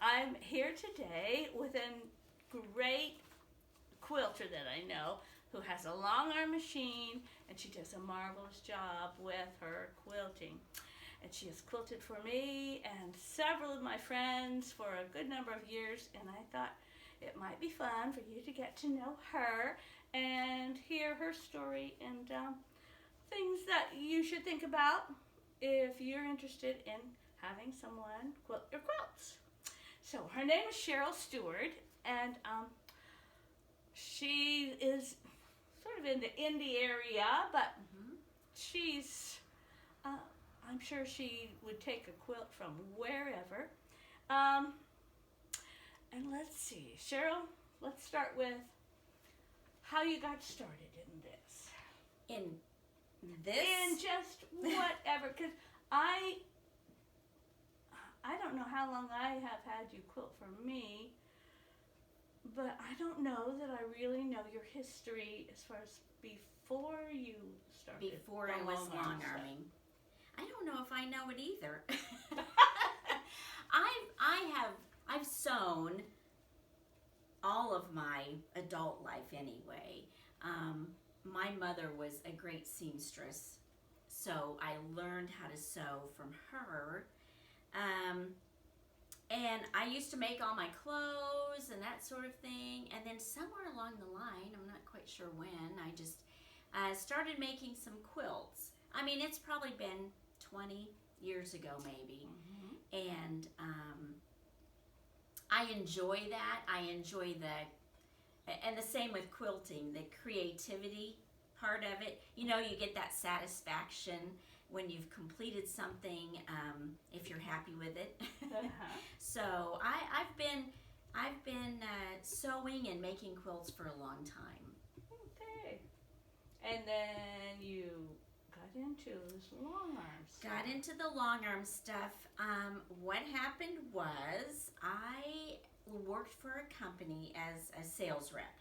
I'm here today with a great quilter that I know who has a long arm machine, and she does a marvelous job with her quilting. And she has quilted for me and several of my friends for a good number of years, and I thought it might be fun for you to get to know her and hear her story and things that you should think about if you're interested in having someone quilt your quilts. So her name is Cheryl Stewart, and she is sort of in the indie area, but she's, I'm sure she would take a quilt from wherever. And let's see, Cheryl, let's start with how you got started in this. In this? In just whatever, because I don't know how long I have had you quilt for me, but I don't know that I really know your history as far as before you started. Before I was long arming. I don't know if I know it either. I've sewn all of my adult life anyway. My mother was a great seamstress, so I learned how to sew from her. And I used to make all my clothes and that sort of thing. And then somewhere along the line, I'm not quite sure when, I just started making some quilts. I mean, it's probably been 20 years ago maybe. And I enjoy that. I enjoy and the same with quilting, the creativity part of it. You know, you get that satisfaction when you've completed something, if you're happy with it. So I've been sewing and making quilts for a long time. Okay. And then you got into this long arm stuff. Got into the long arm stuff. What happened was I worked for a company as a sales rep.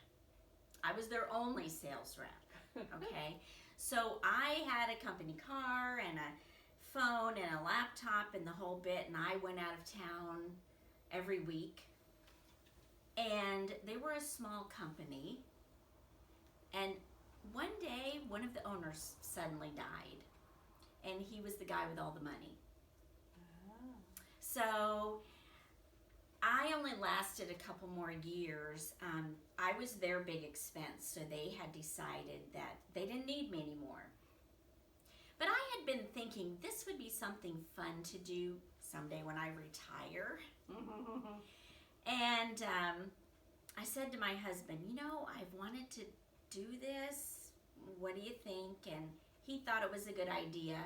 I was their only sales rep. Okay. So I had a company car and a phone and a laptop and the whole bit, and I went out of town every week. And they were a small company, and one day one of the owners suddenly died, and he was the guy with all the money. So I only lasted a couple more years. I was their big expense, so they had decided that they didn't need me anymore. But I had been thinking this would be something fun to do someday when I retire. And I said to my husband, you know, I've wanted to do this. What do you think? And he thought it was a good idea.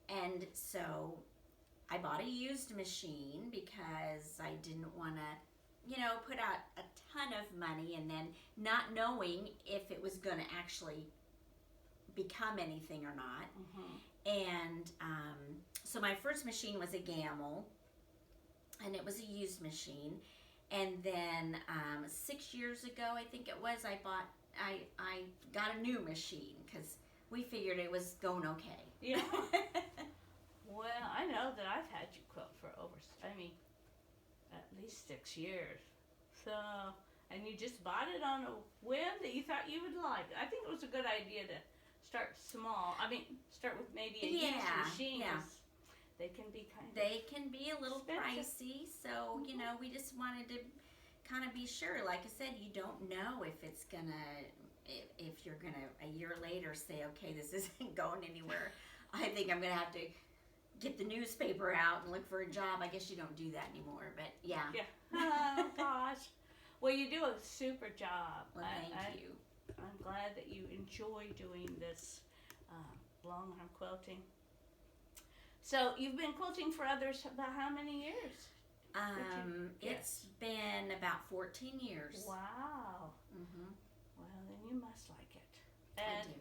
And so I bought a used machine because I didn't want to, you know, put out a ton of money and then not knowing if it was going to actually become anything or not. And so my first machine was a Gammill, and it was a used machine. And then 6 years ago, I think it was, I got a new machine because we figured it was going okay. Yeah. Well, I know that I've had you quilt for at least 6 years. So, and you just bought it on a whim that you thought you would like. I think it was a good idea to start small. Start with maybe a used machine. Yeah. They can be They can be a little expensive. pricey, so, you know, we just wanted to kind of be sure. Like I said, you don't know if it's if you're gonna a year later say, okay, this isn't going anywhere. I think I'm gonna have to get the newspaper out and look for a job. I guess you don't do that anymore, but yeah. Oh gosh. Well, you do a super job. Well, thank you. I'm glad that you enjoy doing this long arm quilting. So you've been quilting for others about how many years? It's been about 14 years. Wow. Well, then you must like it. I do.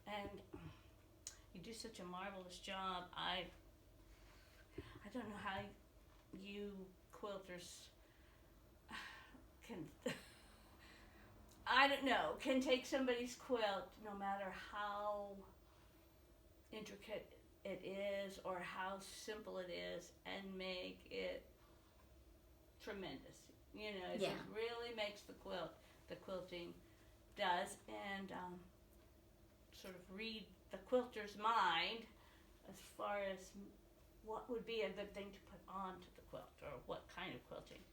And you do such a marvelous job. I don't know how you quilters can take somebody's quilt, no matter how intricate it is or how simple it is, and make it tremendous. You know, it Yeah. just really makes the quilting does, and sort of read the quilter's mind as far as what would be a good thing to put onto the quilt or what kind of quilting.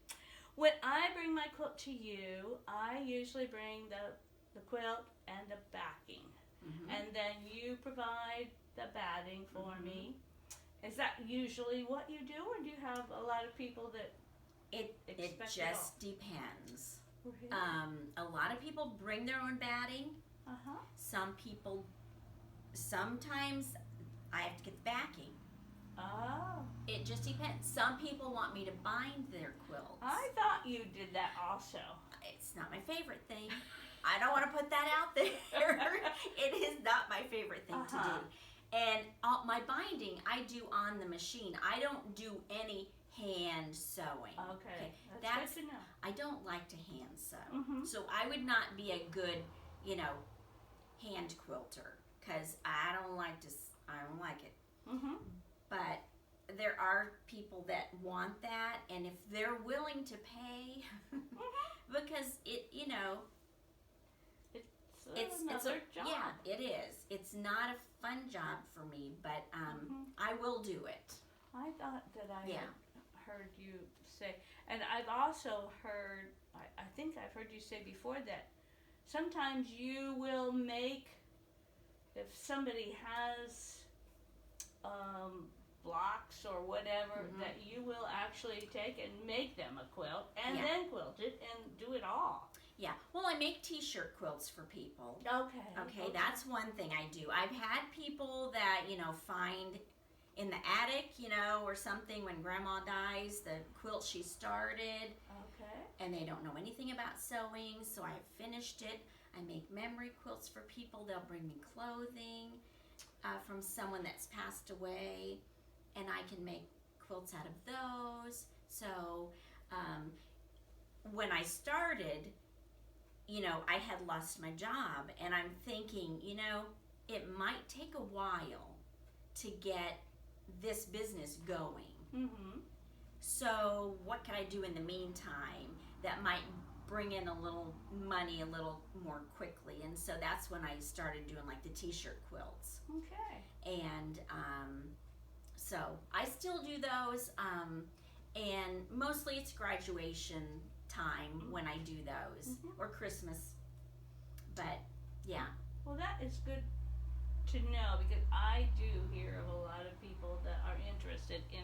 When I bring my quilt to you, I usually bring the quilt and the backing, and then you provide the batting for me. Is that usually what you do, or do you have a lot of people that It expect just depends. Really? A lot of people bring their own batting. Uh-huh. Some people, sometimes I have to get the backing. Oh. It just depends. Some people want me to bind their quilts. I thought you did that also. It's not my favorite thing. I don't want to put that out there. It is not my favorite thing to do. And my binding, I do on the machine. I don't do any hand sewing. Okay. That's good to know. I don't like to hand sew. Mm-hmm. So I would not be a good, hand quilter because I don't like it. Mm-hmm. But there are people that want that, and if they're willing to pay, because It's another job. yeah, it is. It's not a fun job for me, but I will do it. I thought that I Yeah. had heard you say, and I've also heard, I think I've heard you say before that sometimes you will make, if somebody has blocks or whatever, that you will actually take and make them a quilt and then quilt it and do it all. Yeah. Well, I make t-shirt quilts for people. Okay. That's one thing I do. I've had people that, find in the attic, or something when grandma dies, the quilt she started, Okay. and they don't know anything about sewing, so I finished it. I make memory quilts for people. They'll bring me clothing from someone that's passed away, and I can make quilts out of those. So when I started, I had lost my job, and I'm thinking, it might take a while to get this business going. Mm-hmm. So what can I do in the meantime that might bring in a little money a little more quickly? And so that's when I started doing like the t-shirt quilts. Okay. And so I still do those, and mostly it's graduation time when I do those, or Christmas. But yeah. Well, that is good to know, because I do hear of a lot of people that are interested in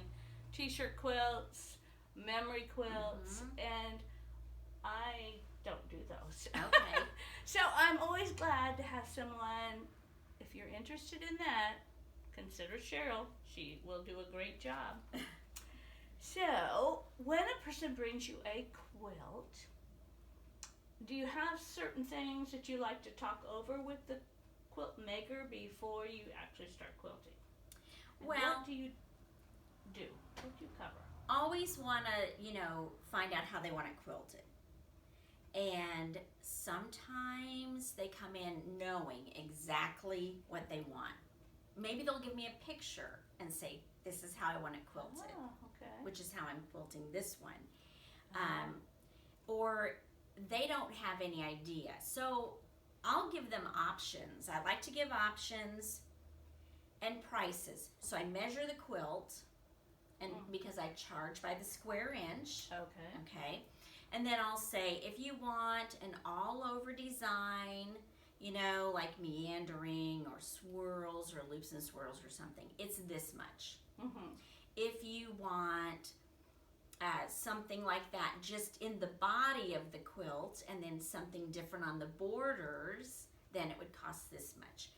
t-shirt quilts, memory quilts, and I don't do those. Okay. So I'm always glad to have someone, if you're interested in that, consider Cheryl. She will do a great job. So, when a person brings you a quilt, do you have certain things that you like to talk over with the quilt maker before you actually start quilting? And Well, what do you do? What do you cover? always want to, find out how they want it quilted. And sometimes they come in knowing exactly what they want. Maybe they'll give me a picture and say, this is how I want it quilted, Oh, okay. which is how I'm quilting this one. Or they don't have any idea. So I'll give them options. I like to give options and prices. So I measure the quilt, and because I charge by the square inch. Okay. And then I'll say, if you want an all-over design, like meandering or swirls or loops and swirls or something, it's this much. If you want something like that just in the body of the quilt and then something different on the borders, then it would cost this much.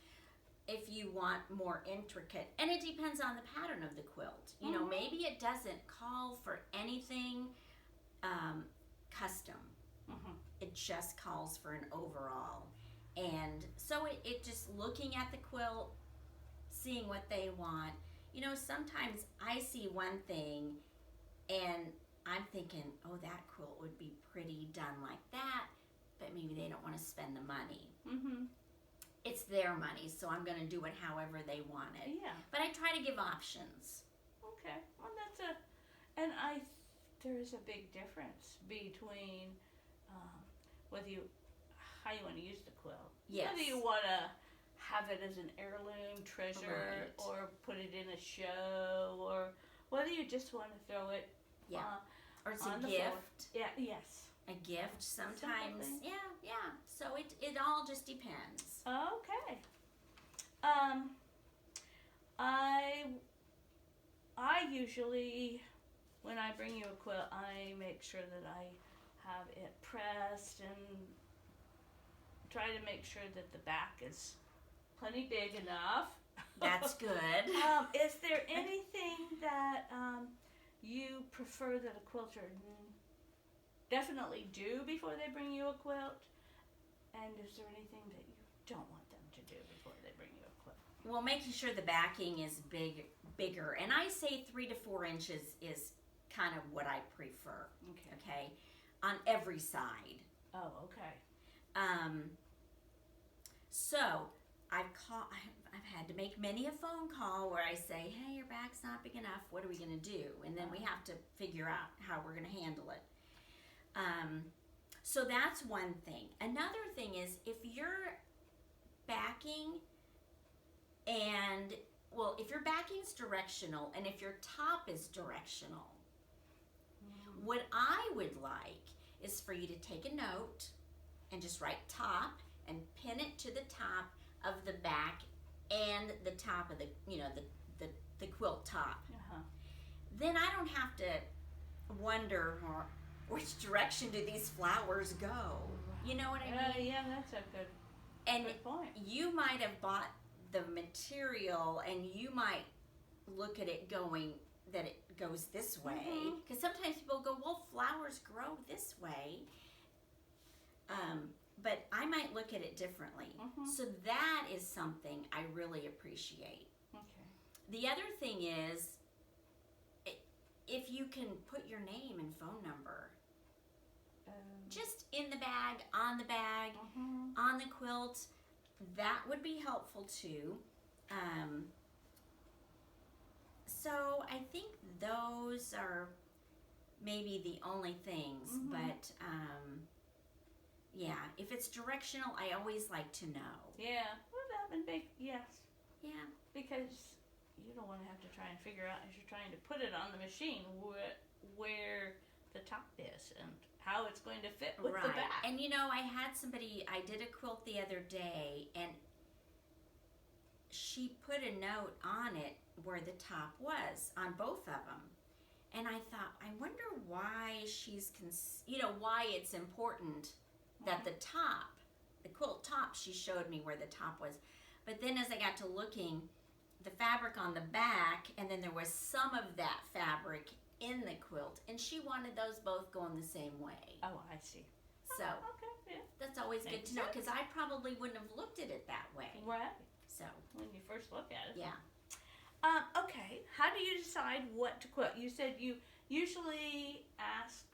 If you want more intricate, and it depends on the pattern of the quilt. Maybe it doesn't call for anything custom. It just calls for an overall. And so it just looking at the quilt, seeing what they want. Sometimes I see one thing and I'm thinking, oh, that quilt would be pretty done like that, but maybe they don't want to spend the money. It's their money, so I'm going to do it however they want it. Yeah. But I try to give options. Okay. Well, and I there is a big difference between whether you how you want to use the quilt. Yes. Whether you want to have it as an heirloom treasure Right. or put it in a show, or whether you just want to throw it Yeah. Or it's a on the gift. floor. Yeah. Yes. A gift sometimes. Something. Yeah. So it all just depends. Okay. I usually, when I bring you a quilt, I make sure that I have it pressed and try to make sure that the back is plenty big enough. That's good. Is there anything that you prefer that a quilter definitely do before they bring you a quilt? And is there anything that you don't want them to do before they bring you a quilt? Well, making sure the backing is bigger, and I say 3 to 4 inches is kind of what I prefer. Okay. Okay, on every side. Oh, okay. So I've had to make many a phone call where I say, hey, your back's not big enough. What are we gonna do? And then we have to figure out how we're gonna handle it. So that's one thing. Another thing is if you're backing if your backing's directional and if your top is directional, what I would like is for you to take a note and just write top and pin it to the top of the back and the top of the quilt top. Uh-huh. Then I don't have to wonder which direction do these flowers go. You know what I mean? Yeah, that's a And good point. you might have bought the material and you might look at it going that it goes this way, because sometimes people go, well, flowers grow this way, but I might look at it differently. So that is something I really appreciate. Okay. The other thing is if you can put your name and phone number just in the bag, on the quilt, that would be helpful too. So I think those are maybe the only things, but yeah, if it's directional, I always like to know. Yeah, well, that would make, yes, Yeah, because you don't want to have to try and figure out as you're trying to put it on the machine where the top is and how it's going to fit with the back. And you know, I had somebody, I did a quilt the other day, and she put a note on it where the top was, on both of them. And I thought, I wonder why why it's important that the top, the quilt top, she showed me where the top was. But then as I got to looking, the fabric on the back, and then there was some of that fabric in the quilt, and she wanted those both going the same way. Oh, I see. So Okay, yeah. that's always good Makes to know, sense. because I probably wouldn't have looked at it that way. Right, So when you first look at it. yeah. Okay, how do you decide what to quilt? You said you usually ask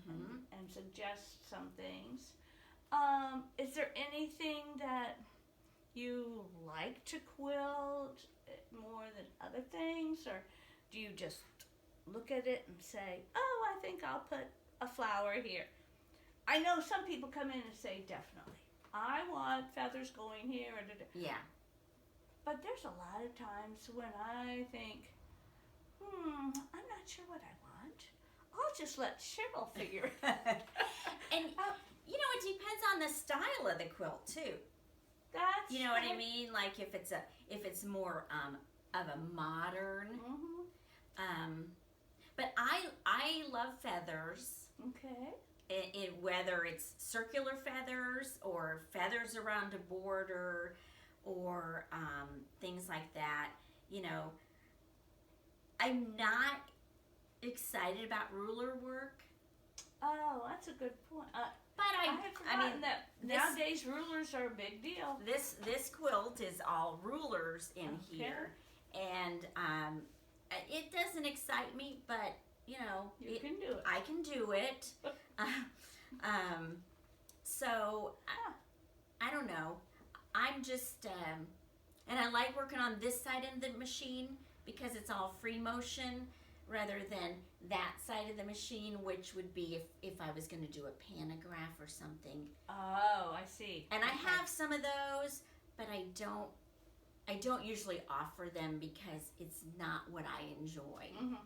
and suggest some things. Is there anything that you like to quilt more than other things, or do you just look at it and say, oh, I think I'll put a flower here? I know some people come in and say, definitely, I want feathers going here. Yeah. But there's a lot of times when I think, I'm not sure what I want. I'll just let Cheryl figure it out. And you know, it depends on the style of the quilt too. That's You know what I right. mean? Like if it's more of a modern. But I love feathers. Okay. Whether it's circular feathers or feathers around a border or things like that. You know, I'm not excited about ruler work. Oh, that's a good point. But I had forgotten that this- nowadays rulers are a big deal. This quilt is all rulers in Okay. here, and it doesn't excite me, but you know, You can do it. I can do it. So I don't know. I'm just and I like working on this side of the machine because it's all free motion. rather than that side of the machine, which would be if I was going to do a pantograph or something. Oh, I see. And I Okay. have some of those, but I don't usually offer them because it's not what I enjoy, Mhm.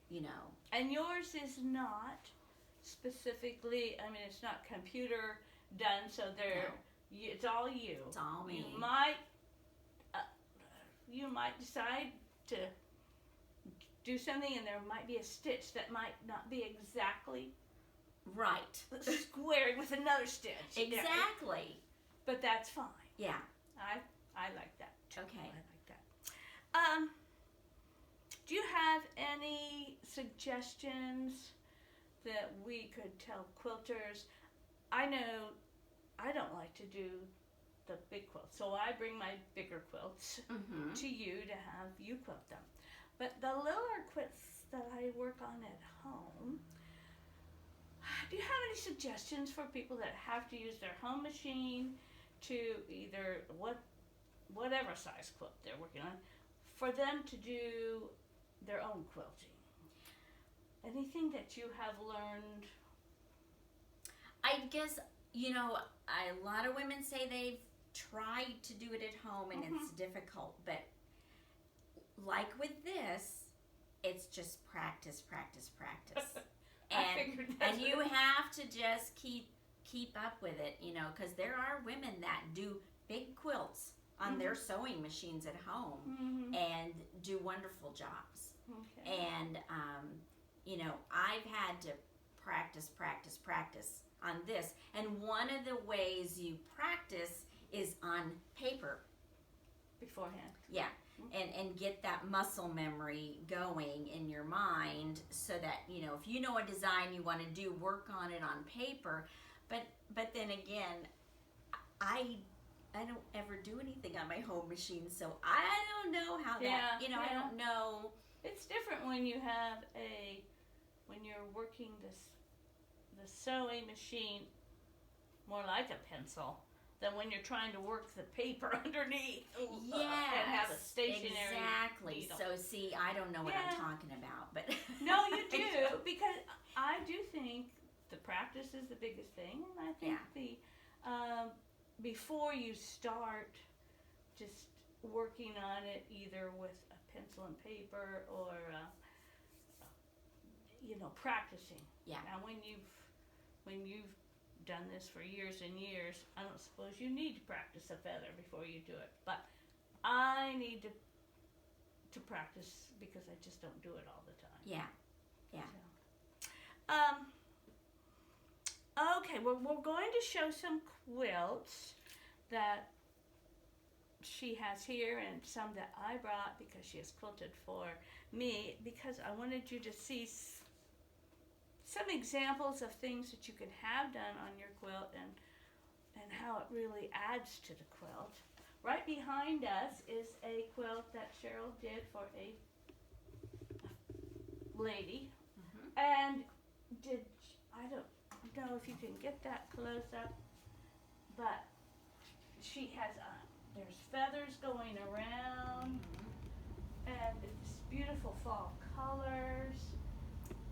you know. And yours is not specifically, I mean, it's not computer done, so No. it's all you. It's all me. You might decide to do something, and there might be a stitch that might not be exactly Right. squared with another stitch. Exactly. But that's fine. Yeah. I like that too. Okay. I like that. Do you have any suggestions that we could tell quilters? I know I don't like to do the big quilts, so I bring my bigger quilts Mm-hmm. to you to have you quilt them. But the littler quilts that I work on at home, do you have any suggestions for people that have to use their home machine to either whatever size quilt they're working on, for them to do their own quilting? Anything that you have learned? I guess, you know, a lot of women say they've tried to do it at home and it's difficult, but like with this, it's just practice, practice, practice. I figured that. And you have to just keep up with it, you know, because there are women that do big quilts on their sewing machines at home Mm-hmm. and do wonderful jobs. Okay. And, you know, I've had to practice on this. And one of the ways you practice is on paper. Beforehand. Yeah. And get that muscle memory going in your mind so that, you know, if you know a design you want to do, work on it on paper. But then again, I don't ever do anything on my home machine, so I don't know how that, you know, I don't know. It's different when you have when you're working the sewing machine more like a pencil than when you're trying to work the paper underneath. Yes, and have a stationary exactly. needle. So see, I don't know what I'm talking about, but No, you do, because I do think the practice is the biggest thing, and I think the before you start just working on it either with a pencil and paper or you know, practicing. Yeah. Now when you've done this for years and years, I don't suppose you need to practice a feather before you do it, but I need to practice because I just don't do it all the time. Yeah. Yeah. So, okay, we're going to show some quilts that she has here and some that I brought because she has quilted for me, because I wanted you to see some examples of things that you can have done on your quilt and how it really adds to the quilt. Right behind us is a quilt that Cheryl did for a lady. And I don't know if you can get that close up, but she has there's feathers going around, and it's beautiful fall colors.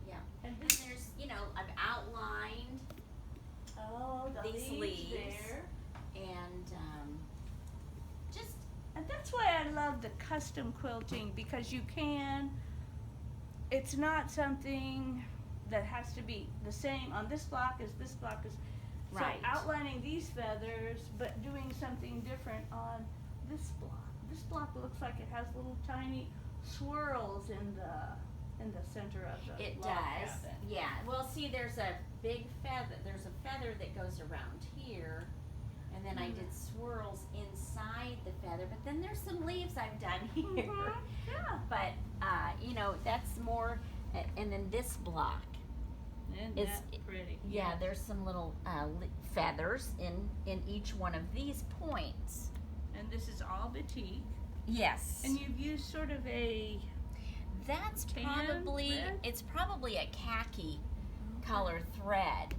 Yeah. And And there's, you know, I've outlined the these leaves leaves. there. And just, And that's why I love the custom quilting, because it's not something that has to be the same on this block as this block is. So Right. outlining these feathers, but doing something different on this block. This block looks like it has little tiny swirls in the center of the it log does. cabin. Yeah. Well, see, there's a big feather. There's a feather that goes around here. And then I did swirls inside the feather. But then there's some leaves I've done here. Yeah. But, you know, that's more, and then this block. Isn't It's- that pretty? Yeah, there's some little feathers in each one of these points. And this is all batik. Yes. And you've used sort of a That's tan probably, thread? it's probably a khaki color thread.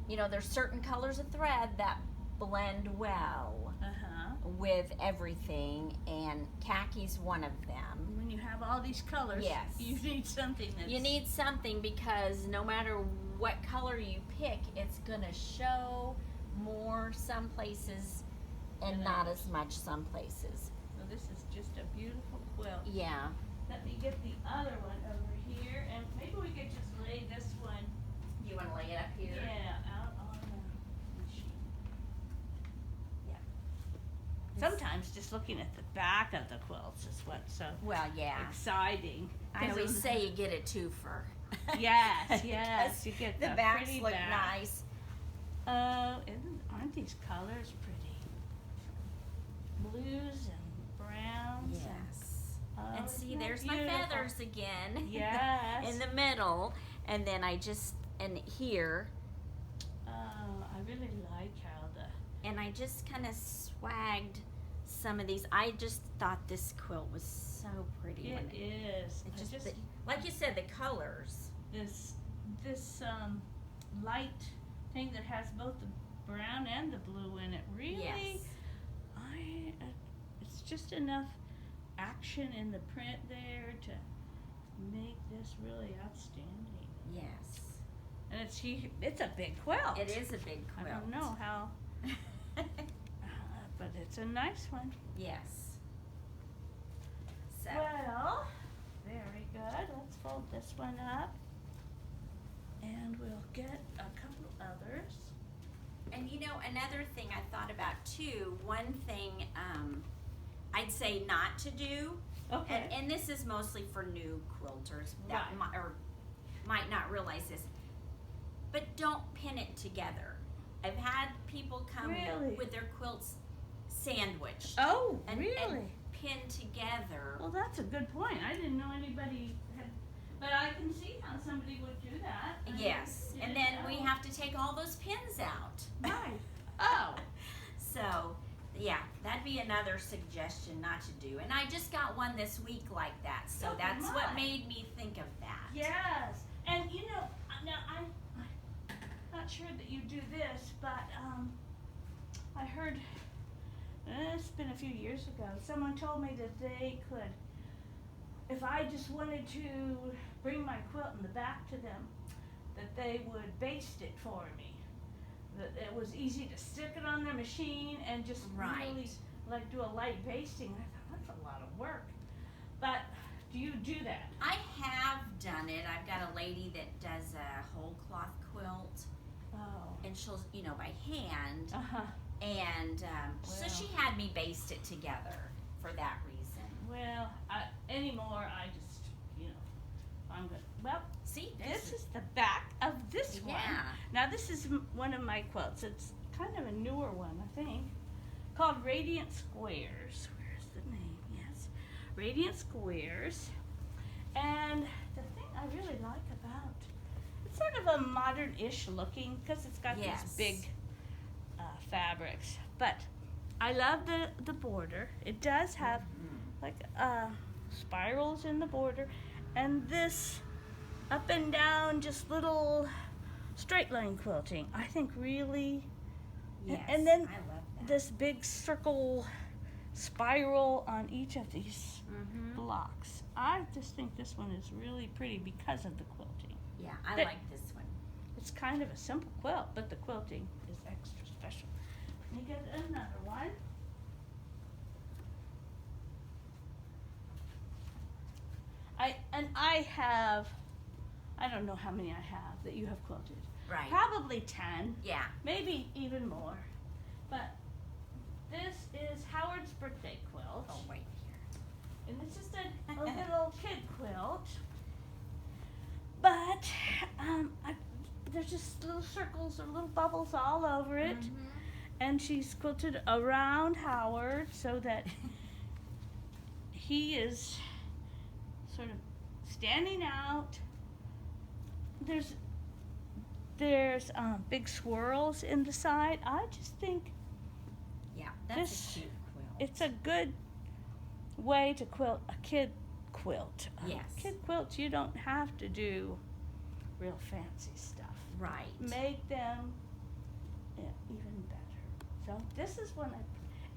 You know, there's certain colors of thread that blend well with everything, and khaki's one of them. When you have all these colors, Yes. you need something that's... You need something because no matter what color you pick, it's gonna show more some places and And not others. as much some places. So this is just a beautiful quilt. Yeah. Let me get the other one over here, and maybe we could just lay this one, You wanna lay it up here? out on the machine. Yeah. Sometimes just looking at the back of the quilts is what's so Well, yeah. exciting. I 'Cause always it- say you get a twofer. Yes, Because you get the the backs pretty look back. nice. Aren't these colors pretty? Blues and browns. Yes. And, And see, isn't that there's my beautiful? feathers again. Yes. In the middle, and then and here, Oh, I really like how the... and I just kind of swagged some of these. I just thought this quilt was so pretty. It is. It I just, just like you said, the colors. this light thing that has both the brown and the blue in it. Really, Yes. it's just enough action in the print there to make this really outstanding. Yes. And it's a big quilt. It is a big quilt. I don't know how, but it's a nice one. Yes. So. Well, very good. Let's fold this one up. And we'll get a couple others. And you know, another thing I thought about too, one thing I'd say not to do, Okay. and this is mostly for new quilters that Right. might not realize this, but don't pin it together. I've had people come Really? with their quilts sandwiched Oh, and really? pinned together. Well, that's a good point. I didn't know anybody had, but I can see how somebody would do that. I Yes, didn't and then we know. have to take all those pins out. Right. Oh. So, yeah, that'd be another suggestion not to do. And I just got one this week like that, so Oh, that's my. what made me think of that. Yes. And you know, now I'm not sure that you do this, but I heard, it's been a few years ago, someone told me that they could, if I just wanted to bring my quilt in the back to them, that they would baste it for me. That it was easy to stick it on their machine and just Right. really like do a light basting. I thought, that's a lot of work. But do you do that? I have done it. I've got a lady that does a whole cloth quilt, Oh. and she'll, by hand. Uh-huh. And so Well. she had me baste it together for that reason. Well, anymore, I just, I'm good. Well, See, this is the back of this one. yeah. Now, this is one of my quilts. It's kind of a newer one, I think, called Radiant Squares. Where's the name? Yes. Radiant Squares. And the thing I really like about it's sort of a modern-ish looking because it's got Yes. these big fabrics. But I love the border. It does have like spirals in the border, and this up and down just little straight line quilting I think really, Yes, and then I love that. this big circle spiral on each of these Mm-hmm. blocks. I just think this one is really pretty because of the quilting. Yeah, I That- like this one. It's kind of a simple quilt, but the quilting is extra special. Let me get another one. I don't know how many I have that you have quilted. Right. Probably 10, Yeah. maybe even more. But this is Howard's birthday quilt. Oh, wait here. And it's just a little kid quilt. But there's just little circles or little bubbles all over it. Mhm. And she's quilted around Howard so that he is sort of standing out. There's big swirls in the side. I just think Yeah, that's This- a cute quilt. it's a good way to quilt a kid quilt. Yes. Kid quilts, you don't have to do real fancy stuff. Right. Make them even better. So this is one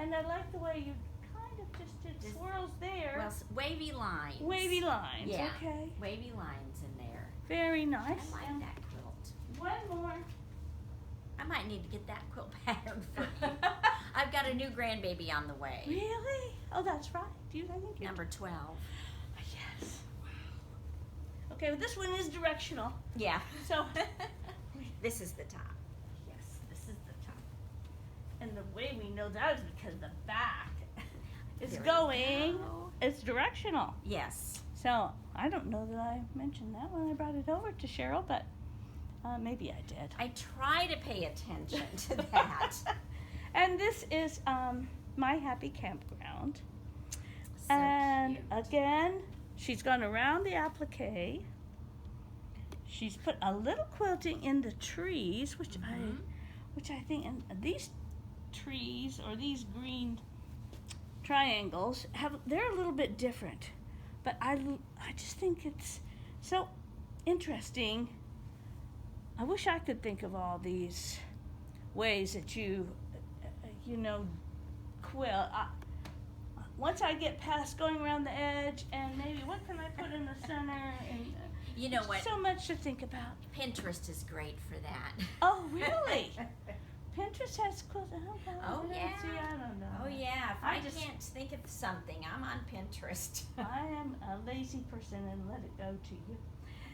And I like the way you kind of just did Just- swirls there. Well, wavy lines. Wavy lines, Yeah. okay. Wavy lines in there. Very nice. I like And that quilt. one more. I might need to get that quilt pattern for you. I've got a new grandbaby on the way. Really? Oh, that's right. I think you're Number 12. Yes. Okay, well, this one is directional. Yeah. So, This is the top. yes, this is the top. And the way we know that is because the back is There we going, go. it's directional. Yes. So, I don't know that I mentioned that when I brought it over to Cheryl, but maybe I did. I try to pay attention to that. And this is My Happy Campground. So And cute. again, she's gone around the applique. She's put a little quilting in the trees, which Mhm. I think, and these trees or these green triangles they're a little bit different, but I just think it's so interesting. I wish I could think of all these ways that you quilt. Once I get past going around the edge and maybe what can I put in the center, and You know what? so much to think about. Pinterest is great for that. Oh, really? Pinterest has quilt. Oh, yeah. See, I don't know. Oh yeah, if I I just- can't think of something, I'm on Pinterest. I am a lazy person and let it go to you.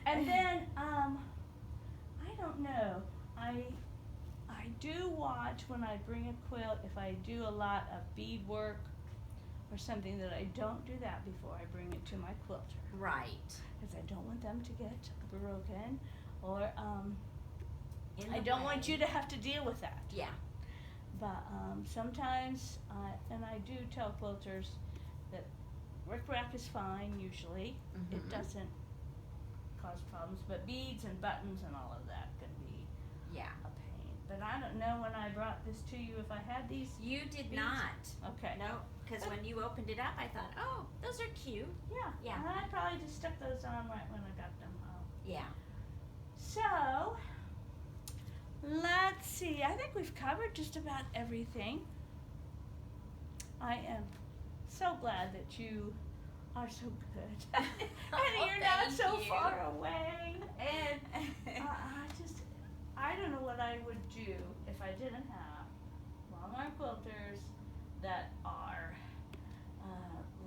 And then I don't know. I do watch when I bring a quilt if I do a lot of beadwork or something that I don't do that before I bring it to my quilter Right. because I don't want them to get broken or In I the don't want way. you to have to deal with that. Yeah. But sometimes, and I do tell quilters that rickrack is fine usually. It Mhm. doesn't cause problems, but beads and buttons and all of that can be Yeah. a pain. But I don't know when I brought this to you if I had these. You did Beads? not. Okay. No, because when you opened it up, I thought, oh, those are cute. Yeah. Yeah. And I probably just stuck those on right when I got them home. Yeah. So, let's see. I think we've covered just about everything. I am so glad that you are so good. and you're not Thank so you. far away. And I don't know what I would do if I didn't have long arm quilters that are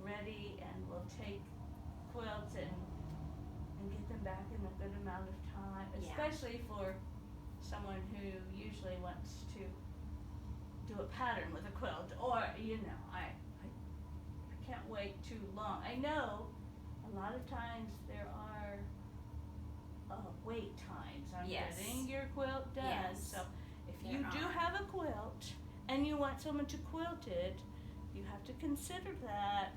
ready and will take quilts and get them back in a good amount of time, Yeah. especially for someone who usually wants to do a pattern with a quilt, or I can't wait too long. I know a lot of times there are wait times on Yes. getting your quilt done. Yes. So if There you do are. have a quilt and you want someone to quilt it, you have to consider that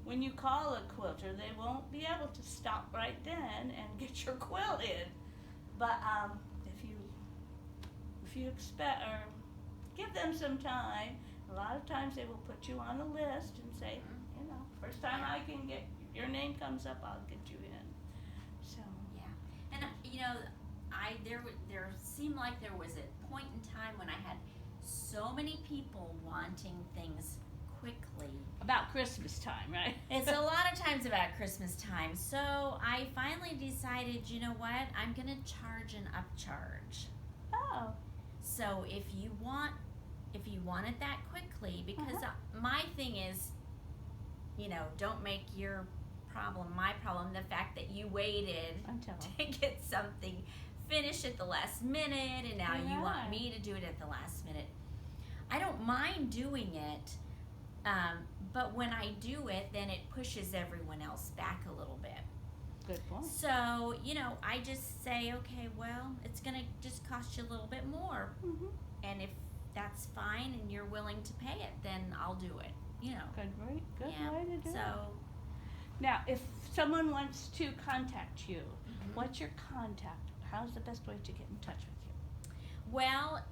when you call a quilter. They won't be able to stop right then and get your quilt in. But if you expect or give them some time, a lot of times they will put you on a list and say, first time I can get your name comes up, I'll get you in. So Yeah. And there seemed like there was a point in time when I had so many people wanting things quickly. about Christmas time, right? It's a lot of times about Christmas time. So I finally decided, you know what? I'm going to charge an upcharge. Oh, So if you want it that quickly, because my thing is, don't make your problem my problem. The fact that you waited I'm telling. to get something finished at the last minute, and now you want Yeah. me to do it at the last minute. I don't mind doing it, but when I do it, then it pushes everyone else back a little bit. Good point. So, I just say, okay, well, it's going to just cost you a little bit more. Mm-hmm. And if that's fine and you're willing to pay it, then I'll do it. Good way to do it. So, Now, if someone wants to contact you, mhm. what's your contact? How's the best way to get in touch with you? Well,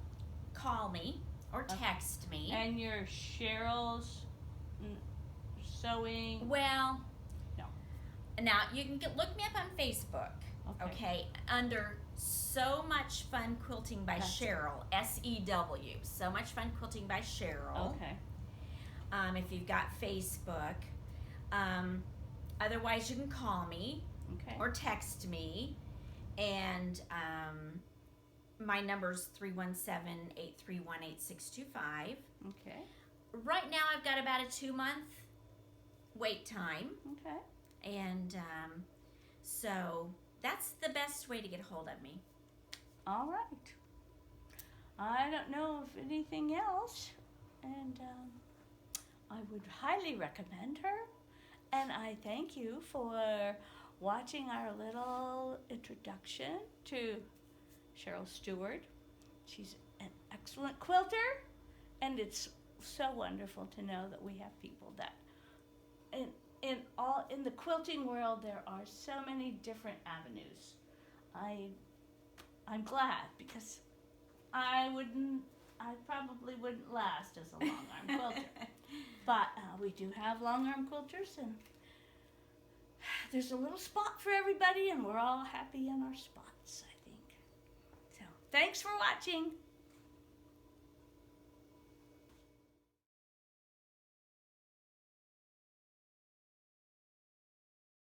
call me or text me. And your Cheryl's sewing. Well, No. Now you can look me up on Facebook. Okay. Okay, under So Much Fun Quilting by Cheryl, S-E-W. So Much Fun Quilting by Cheryl. Okay. If you've got Facebook. Otherwise, you can call me Okay. or text me. And my number's 317-831-8625. Okay. Right now, I've got about a 2-month wait time. Okay. And so that's the best way to get a hold of me. All right. I don't know of anything else, and I would highly recommend her. And I thank you for watching our little introduction to Cheryl Stewart. She's an excellent quilter, and it's so wonderful to know that we have people that in the quilting world there are so many different avenues. I'm glad, because I probably wouldn't last as a long arm quilter. But we do have long arm quilters, and there's a little spot for everybody, and we're all happy in our spots, I think. So thanks for watching.